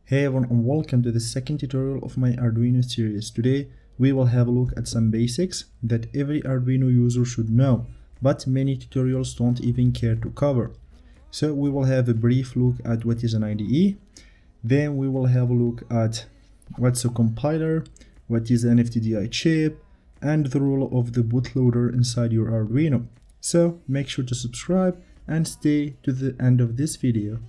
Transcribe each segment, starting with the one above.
Hey everyone, and welcome to the second tutorial of my Arduino series. Today we will have a look at some basics that every Arduino user should know, but many tutorials don't even care to cover. So we will have a brief look at what is an IDE, then we will have a look at what's a compiler, what is an FTDI chip, and the role of the bootloader inside your Arduino. So make sure to subscribe and stay to the end of this video.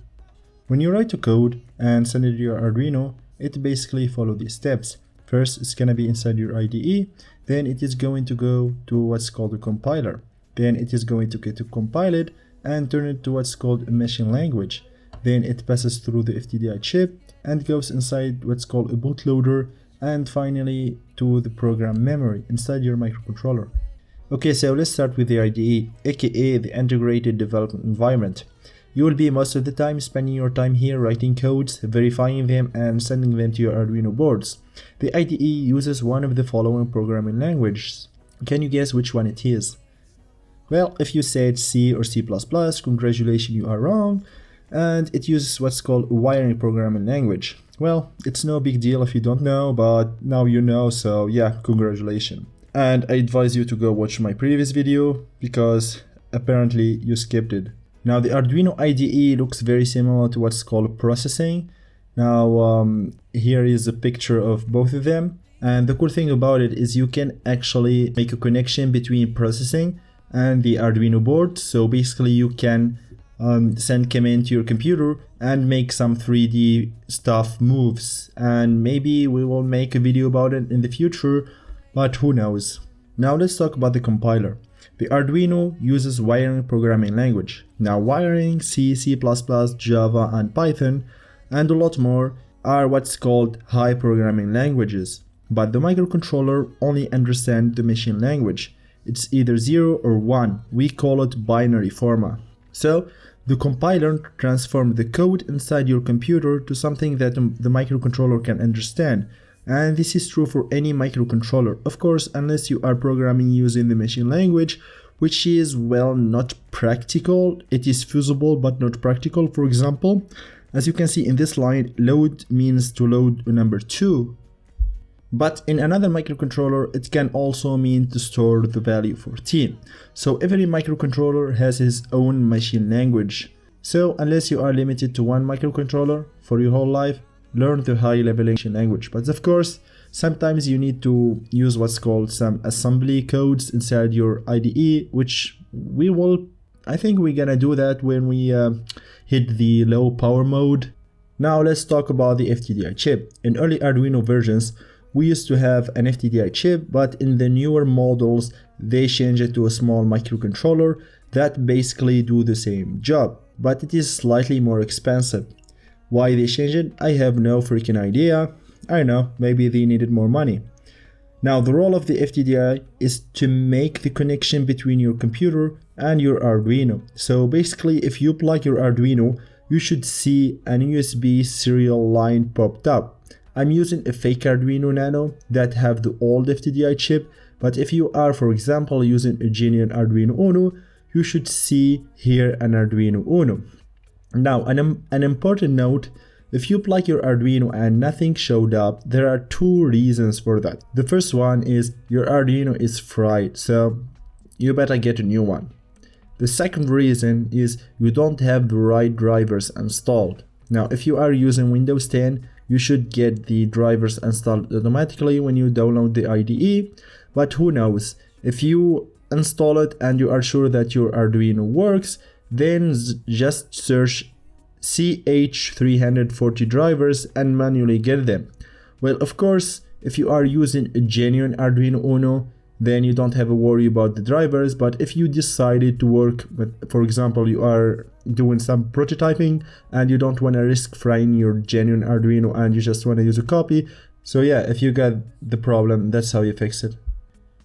When you write a code and send it to your Arduino, it basically follows these steps. First, it's going to be inside your IDE, then it is going to go to what's called a compiler. Then it is going to get to compile it and turn it to what's called a machine language. Then it passes through the FTDI chip and goes inside what's called a bootloader, and finally to the program memory inside your microcontroller. Okay, so let's start with the IDE, aka the Integrated Development Environment. You will be most of the time spending your time here writing codes, verifying them, and sending them to your Arduino boards. The IDE uses one of the following programming languages. Can you guess which one it is? Well, if you said C or C++, congratulations, you are wrong, and it uses what's called a wiring programming language. Well, it's no big deal if you don't know, but now you know, so yeah, congratulations. And I advise you to go watch my previous video, because apparently you skipped it. Now the Arduino IDE looks very similar to what's called processing. Now here is a picture of both of them, and the cool thing about it is you can actually make a connection between processing and the Arduino board. So basically you can send command to your computer and make some 3D stuff moves, and maybe we will make a video about it in the future, but who knows. Now let's talk about the compiler. The Arduino uses wiring programming language. Now wiring, C, C++, Java, and Python, and a lot more are what's called high programming languages. But the microcontroller only understands the machine language. It's either 0 or 1. We call it binary format. So the compiler transforms the code inside your computer to something that the microcontroller can understand. And this is true for any microcontroller, of course, unless you are programming using the machine language, which is, well, not practical. It is feasible, but not practical. For example, as you can see in this line, load means to load a number 2. But in another microcontroller, it can also mean to store the value 14. So every microcontroller has its own machine language. So unless you are limited to one microcontroller for your whole life, learn the high-level machine language. But of course, sometimes you need to use what's called some assembly codes inside your IDE, which I think we're gonna do that when we hit the low power mode. Now let's talk about the FTDI chip. In early Arduino versions, we used to have an FTDI chip, but in the newer models, they changed it to a small microcontroller that basically do the same job, but it is slightly more expensive. Why they changed it, I have no freaking idea. I don't know, maybe they needed more money. Now the role of the FTDI is to make the connection between your computer and your Arduino. So basically, if you plug your Arduino, you should see an USB serial line popped up. I'm using a fake Arduino Nano that have the old FTDI chip, but if you are, for example, using a genuine Arduino Uno, you should see here an Arduino Uno. Now, an important note, if you plug your Arduino and nothing showed up, there are two reasons for that. The first one is your Arduino is fried, so you better get a new one. The second reason is you don't have the right drivers installed. Now, if you are using Windows 10, you should get the drivers installed automatically when you download the IDE, but who knows, if you install it and you are sure that your Arduino works, then just search CH340 drivers and manually get them. Well, of course, if you are using a genuine Arduino Uno, then you don't have a worry about the drivers. But if you decided to work with, for example, you are doing some prototyping and you don't want to risk frying your genuine Arduino and you just want to use a copy, so yeah, if you got the problem, that's how you fix it.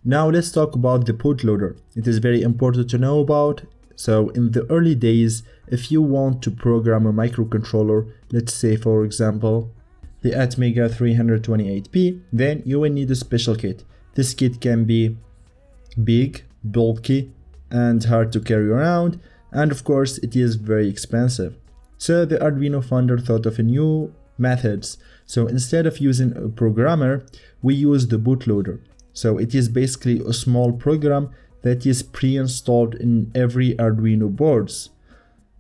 Now let's talk about the bootloader. It is very important to know about. So in the early days, if you want to program a microcontroller, let's say for example the Atmega 328P, then you will need a special kit. This kit can be big, bulky, and hard to carry around, and of course it is very expensive. So the Arduino founder thought of a new methods. So instead of using a programmer, we use the bootloader. So it is basically a small program that is pre-installed in every Arduino boards.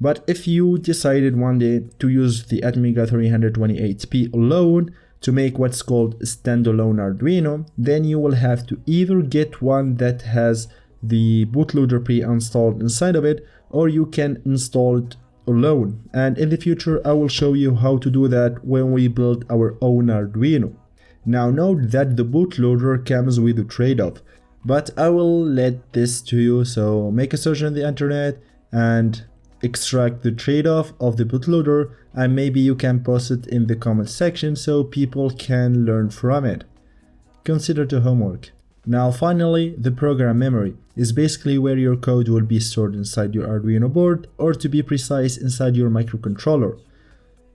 But if you decided one day to use the Atmega 328P alone to make what's called a standalone Arduino, then you will have to either get one that has the bootloader pre-installed inside of it, or you can install it alone. And in the future I will show you how to do that when we build our own Arduino. Now note that the bootloader comes with a trade-off, but I will let this to you, so make a search on the internet and extract the trade-off of the bootloader, and maybe you can post it in the comment section so people can learn from it. Consider it homework. Now finally, the program memory is basically where your code will be stored inside your Arduino board, or to be precise, inside your microcontroller.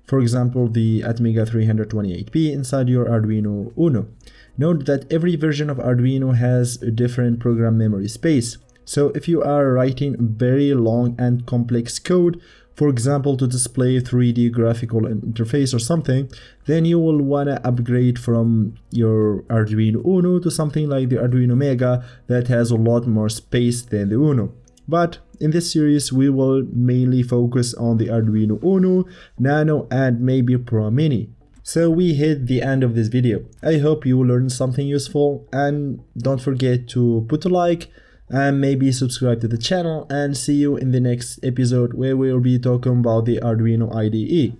For example, the Atmega 328P inside your Arduino Uno. Note that every version of Arduino has a different program memory space. So if you are writing very long and complex code, for example to display 3D graphical interface or something, then you will wanna upgrade from your Arduino Uno to something like the Arduino Mega that has a lot more space than the Uno. But in this series we will mainly focus on the Arduino Uno, Nano and maybe Pro Mini. So we hit the end of this video. I hope you learned something useful, and don't forget to put a like and maybe subscribe to the channel, and see you in the next episode where we'll be talking about the Arduino IDE.